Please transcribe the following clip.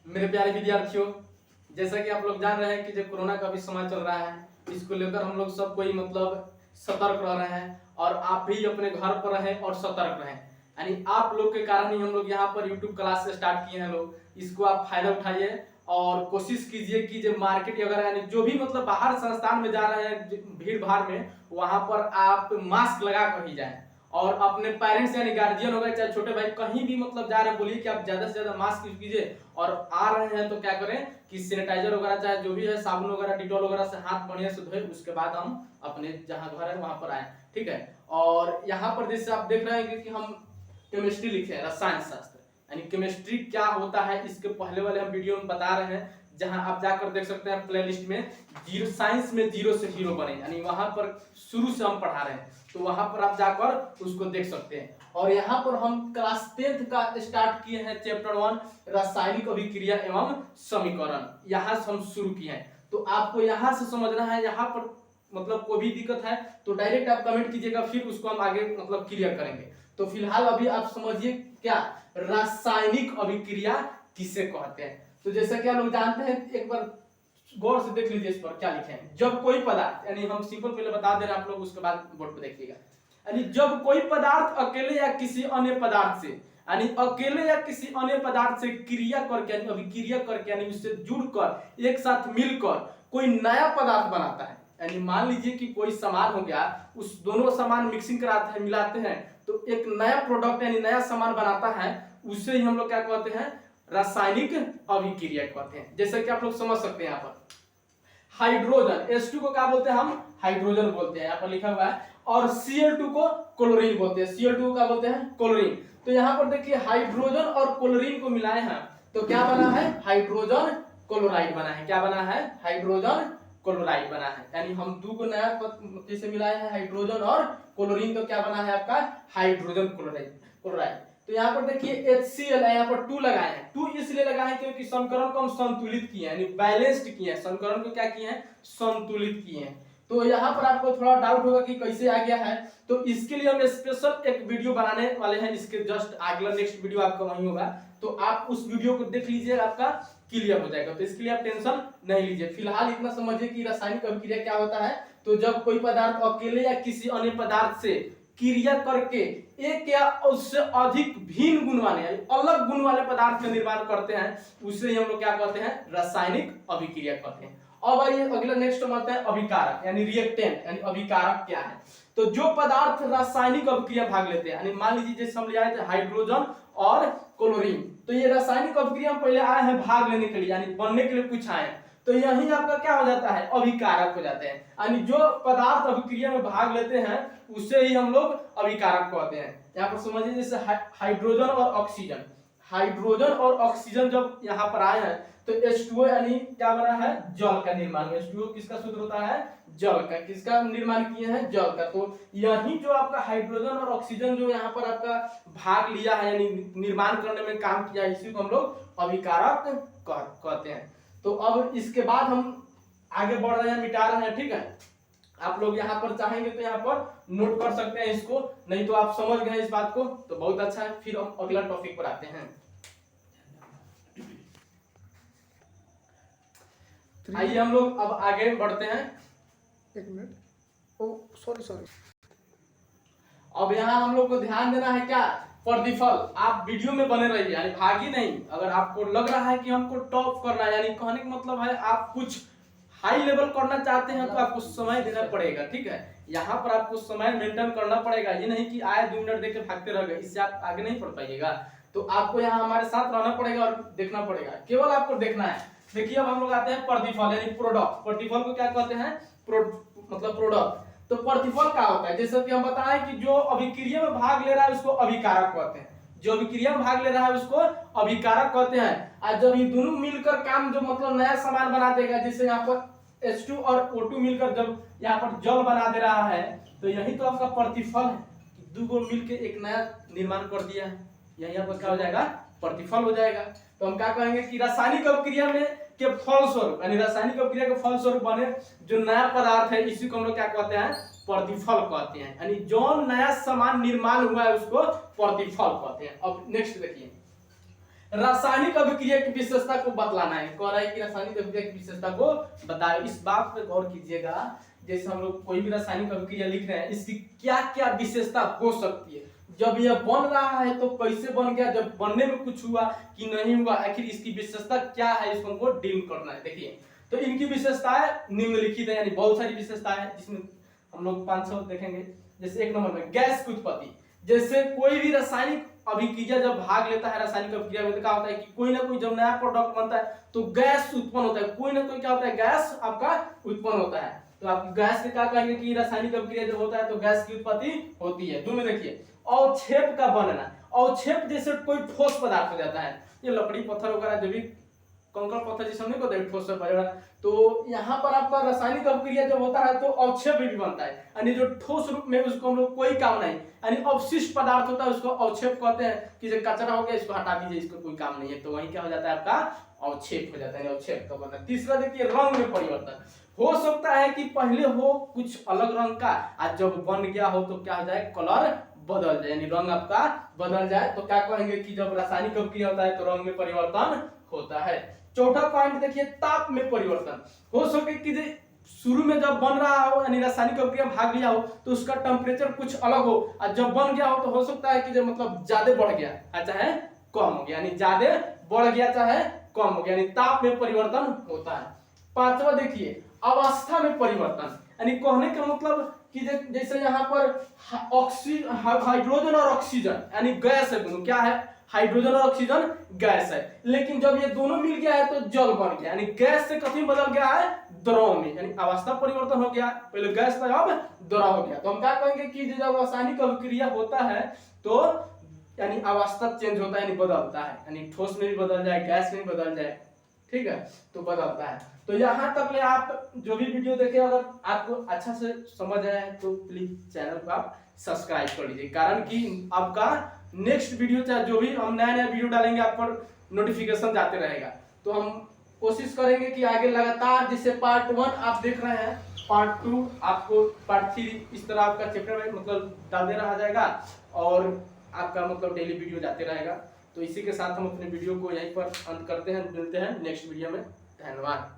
मेरे प्यारे विद्यार्थियों, जैसा कि आप लोग जान रहे हैं कि जो कोरोना का भी समय चल रहा है, इसको लेकर हम लोग सब कोई मतलब सतर्क रह रहे हैं और आप भी अपने घर पर रहें और सतर्क रहें। यानी आप लोग के कारण ही हम लोग यहाँ पर यूट्यूब क्लास से स्टार्ट किए हैं लोग। इसको आप फायदा उठाइए और कोशिश कीजिए कि जो मार्केट वगैरह यानी जो भी मतलब बाहर संस्थान में जा रहे हैं भीड़ भाड़ में, वहां पर आप मास्क लगा कर ही जाएं। और अपने पेरेंट्स यानी गार्जियन हो गए चाहे छोटे भाई कहीं भी मतलब जा रहे हैं, बोलिए कि आप ज्यादा से ज्यादा मास्क यूज कीजिए। और आ रहे हैं तो क्या करें कि सैनिटाइजर वगैरह चाहे जो भी है, साबुन वगैरह, डिटॉल वगैरह से हाथ बढ़िया से धोए, उसके बाद हम अपने जहां घर है वहां पर आए। ठीक है। और यहाँ पर जैसे आप देख रहे हैं कि हम केमिस्ट्री लिखे हैं, रसायन शास्त्र यानी केमिस्ट्री क्या होता है, इसके पहले वाले हम वीडियो में बता रहे हैं, जहां आप जाकर देख सकते हैं प्लेलिस्ट में जीरो साइंस में जीरो से हीरो बने, यानी वहां पर शुरू से हम पढ़ा रहे हैं, तो वहां पर आप जाकर उसको देख सकते हैं। और यहाँ पर हम क्लास 10th का स्टार्ट किए हैं, चैप्टर 1 रासायनिक अभिक्रिया एवं समीकरण, यहाँ से हम शुरू किए हैं। तो आपको यहाँ से समझना है, यहाँ पर मतलब कोई भी दिक्कत है तो डायरेक्ट आप कमेंट कीजिएगा, फिर उसको हम आगे मतलब क्लियर करेंगे। तो फिलहाल अभी आप समझिए क्या रासायनिक अभिक्रिया किसे कहते हैं। तो जैसा कि आप लोग जानते हैं, एक बार गौर से देख लीजिए इस पर क्या लिखे हैं। जब कोई पदार्थ, यानी हम सिंपल पहले बता दे रहे हैं, आप लोग उसके बाद बोर्ड पे देखिएगा। यानी जब कोई पदार्थ अकेले या किसी अन्य पदार्थ से, यानी अकेले या किसी अन्य पदार्थ से क्रिया करके यानी अभिक्रिया करके यानी उससे जुड़कर एक साथ मिलकर कोई नया पदार्थ बनाता है। यानी मान लीजिए कि कोई सामान हो गया, उस दोनों सामान मिक्सिंग कराते हैं, मिलाते हैं, तो एक नया प्रोडक्ट यानी नया सामान बनाता है, उसे ही हम लोग क्या कहते हैं, रासायनिक अभिक्रिया कहते हैं। जैसे कि आप लोग समझ सकते हैं, यहाँ पर हाइड्रोजन H2 को क्या बोलते हैं, हम हाइड्रोजन बोलते हैं, यहाँ पर लिखा हुआ है। और Cl2 को क्लोरीन बोलते हैं, Cl2 को क्या बोलते हैं, क्लोरीन। तो यहाँ पर देखिए हाइड्रोजन और क्लोरीन को मिलाए हैं तो क्या बना है, हाइड्रोजन क्लोराइड बना है। क्या बना है, हाइड्रोजन क्लोराइड बना है। यानी हम दो को नया जैसे मिलाए हैं, हाइड्रोजन और क्लोरीन, तो क्या बना है आपका, हाइड्रोजन क्लोराइड। तो यहाँ पर देखिए HCl है, यहाँ पर 2 लगाए हैं। 2 इसलिए लगाए हैं क्योंकि समीकरण को हम संतुलित किए हैं, यानी बैलेंस्ड किए हैं, समीकरण को क्या किए हैं, संतुलित किए हैं। तो यहाँ पर आपको थोड़ा डाउट होगा कि कैसे आ गया है, तो इसके लिए हम स्पेशल एक वीडियो बनाने वाले हैं, इसके जस्ट अगला नेक्स्ट वीडियो आपका वहीं होगा, तो आप उस वीडियो को देख लीजिए, आपका क्लियर हो जाएगा। तो इसके लिए आप टेंशन नहीं लीजिए, फिलहाल इतना समझिए कि रासायनिक अभिक्रिया क्या होता है। तो जब कोई पदार्थ अकेले या किसी अन्य पदार्थ से क्रिया करके एक या उससे अधिक भिन्न गुण वाले यानी अलग गुण वाले पदार्थ का निर्माण करते हैं, उसे हम लोग क्या कहते हैं, रासायनिक अभिक्रिया कहते हैं। अब आइए अगला नेक्स्ट आता है अभिकारक यानी रिएक्टेंट, यानी अभिकारक क्या है। तो जो पदार्थ रासायनिक अभिक्रिया भाग लेते हैं, यानी मान लीजिए जैसे हम ले आए थे हाइड्रोजन और क्लोरीन, तो ये रासायनिक अभिक्रिया में पहले आए हैं भाग लेने के लिए, यानी बनने के लिए कुछ आए हैं, तो यही आपका क्या हो जाता है, अभिकारक हो जाते हैं। यानी जो पदार्थ अभिक्रिया में भाग लेते हैं उसे ही हम लोग अभिकारक कहते हैं। यहाँ पर समझिए जैसे हाइड्रोजन और ऑक्सीजन, हाइड्रोजन और ऑक्सीजन जब यहाँ पर आए हैं तो H2O यानी क्या बना है, जल का निर्माण। H2O किसका सूत्र होता है, जल का। किसका निर्माण किए हैं, जल का। तो यही जो आपका हाइड्रोजन और ऑक्सीजन जो यहाँ पर आपका भाग लिया है यानी निर्माण करने में काम किया, इसी को हम लोग अभिकारक कहते हैं। तो अब इसके बाद हम आगे बढ़ रहे हैं, मिटा रहे हैं, ठीक है। आप लोग यहाँ पर चाहेंगे तो यहाँ पर नोट कर सकते हैं इसको, नहीं तो आप समझ गए इस बात को तो बहुत अच्छा है। फिर हम अगला टॉपिक पर आते हैं। आइए हम लोग अब आगे बढ़ते हैं। एक मिनट, ओ सॉरी। अब यहाँ हम लोग को ध्यान देना है क्या, प्रतिफल। आप वीडियो में बने रहिए, यानी भागी नहीं। अगर आपको लग रहा है कि हमको टॉप करना है, यानी कहने का मतलब है आप कुछ हाई लेवल करना चाहते हैं, तो आपको समय देना पड़ेगा, ठीक है। यहाँ पर आपको समय मेंटेन करना पड़ेगा, ये नहीं कि आए 2 मिनट देखे भागते रह गए, इससे आप आगे नहीं बढ़ पाइएगा। तो आपको यहाँ हमारे साथ रहना पड़ेगा और देखना पड़ेगा, केवल आपको देखना है। देखिए अब हम लोग आते हैं प्रतिफल यानी प्रोडक्ट। प्रतिफल को क्या कहते हैं, मतलब प्रोडक्ट। तो प्रतिफल क्या होता है, जैसे कि हम बताएं कि जो अभिक्रिया में भाग ले रहा है उसको अभिकारक कहते हैं, जो अभिक्रिया में भाग ले रहा है उसको अभिकारक कहते हैं। और जब ये दोनों मिलकर काम जो मतलब नया सामान बना देगा, जैसे यहाँ पर H2 और O2 मिलकर जब यहाँ पर जल बना दे रहा है, तो यही तो आपका प्रतिफल है कि दो को मिलकर एक नया निर्माण कर दिया है, यही आपका क्या हो जाएगा, प्रतिफल हो जाएगा। तो हम क्या कहेंगे कि रासायनिक अभिक्रिया में के फलस्वरूप यानी रासायनिक अभिक्रिया के फलस्वरूप बने जो नया पदार्थ है, इसी को हम लोग क्या कहते हैं, प्रतिफल कहते हैं। यानी जो नया सामान निर्माण हुआ है उसको प्रतिफल कहते हैं। अब नेक्स्ट देखिए, रासायनिक अभिक्रिया की विशेषता को बतलाना है। कह रहा है कि रासायनिक अभिक्रिया की विशेषता को बताओ। इस बात पे गौर कीजिएगा, जैसे हम लोग कोई भी रासायनिक अभिक्रिया लिख रहे हैं, इसकी क्या क्या विशेषता हो सकती है, जब यह बन रहा है तो कैसे बन गया, जब बनने में कुछ हुआ कि नहीं हुआ, आखिर इसकी विशेषता क्या है, इसको हमको डील करना है। देखिए, तो इनकी विशेषताएं निम्नलिखित है, यानी बहुत सारी विशेषताएं है, जिसमें हम लोग 500 देखेंगे। जैसे 1 नंबर में गैस की उत्पत्ति। जैसे कोई भी रासायनिक अभिक्रिया जब भाग लेता है रासायनिक अभिक्रिया में, तो क्या होता है कि कोई ना कोई जब नया प्रोडक्ट बनता है तो गैस उत्पन्न होता है, कोई ना कोई क्या होता है, गैस आपका उत्पन्न होता है। तो आप गैस के क्या कहेंगे कि रासायनिक अभिक्रिया जब होता है तो गैस की उत्पत्ति होती है। दूसरे में देखिए अवक्षेप का बनना। अवक्षेप जैसे कोई ठोस पदार्थ हो जाता है, ये लकड़ी पत्थर वगैरह जो भी कंकड़ पत्थर जैसे नहीं होता है ठोस पदार्थ, तो यहाँ पर आपका रासायनिक अभिक्रिया जब होता है तो अवक्षेप भी बनता है, यानी जो ठोस रूप में उसको हम लोग कोई काम नहीं, यानी अवशिष्ट पदार्थ होता है उसको अवक्षेप कहते हैं कि जो कचरा हो गया इसको हटा दीजिए, इसको कोई काम नहीं है, तो वही क्या हो जाता है आपका अवक्षेप हो जाता है, अवक्षेप का बनना। तीसरा देखिए रंग में परिवर्तन। हो सकता है कि पहले हो कुछ अलग रंग का, आज जब बन गया हो तो क्या हो जाए, कलर बदल जाए, यानी रंग आपका बदल जाए, तो क्या कहेंगे कि जब रासायनिक अभिक्रिया होता है तो रंग में परिवर्तन होता है। चौथा पॉइंट देखिए ताप में परिवर्तन। हो सके कि शुरू में जब बन रहा हो यानी रासायनिक अभिक्रिया भाग लिया हो तो उसका टेम्परेचर कुछ अलग हो, और जब बन गया हो तो हो सकता है कि जब मतलब ज्यादा बढ़ गया चाहे कम हो गया, यानी ज्यादा बढ़ गया चाहे कम हो गया, यानी ताप में परिवर्तन होता है। पांचवा देखिए अवस्था में परिवर्तन, यानी कहने का मतलब कि जैसे यहाँ पर हाइड्रोजन और ऑक्सीजन यानी गैस है, दोनों क्या है, हाइड्रोजन और ऑक्सीजन गैस है, लेकिन जब ये दोनों मिल गया है तो जल बन गया, यानी गैस से कथी बदल गया है, द्रव में, यानी अवस्था परिवर्तन हो गया, पहले गैस था अब द्रव हो गया। तो हम क्या कहेंगे कि जब रासायनिक अभिक्रिया होता है तो यानी अवस्था चेंज होता है, यानी बदलता है, यानी ठोस में भी बदल जाए, गैस में भी बदल जाए, ठीक है, तो बदलता है। तो यहाँ तक ले आप जो भी वीडियो देखे अगर आपको अच्छा से समझ आया है तो प्लीज चैनल को आप सब्सक्राइब कर लीजिए, कारण कि आपका नेक्स्ट वीडियो चाहे जो भी हम नया वीडियो डालेंगे आप पर नोटिफिकेशन जाते रहेगा। तो हम कोशिश करेंगे कि आगे लगातार, जैसे पार्ट 1 आप देख रहे हैं, पार्ट 2 आपको, पार्ट 3 इस तरह आपका चैप्टर मतलब डालते रहा जाएगा और आपका मतलब डेली वीडियो जाते रहेगा। तो इसी के साथ हम अपने वीडियो को यहीं पर अंत करते हैं, मिलते हैं नेक्स्ट वीडियो में। धन्यवाद।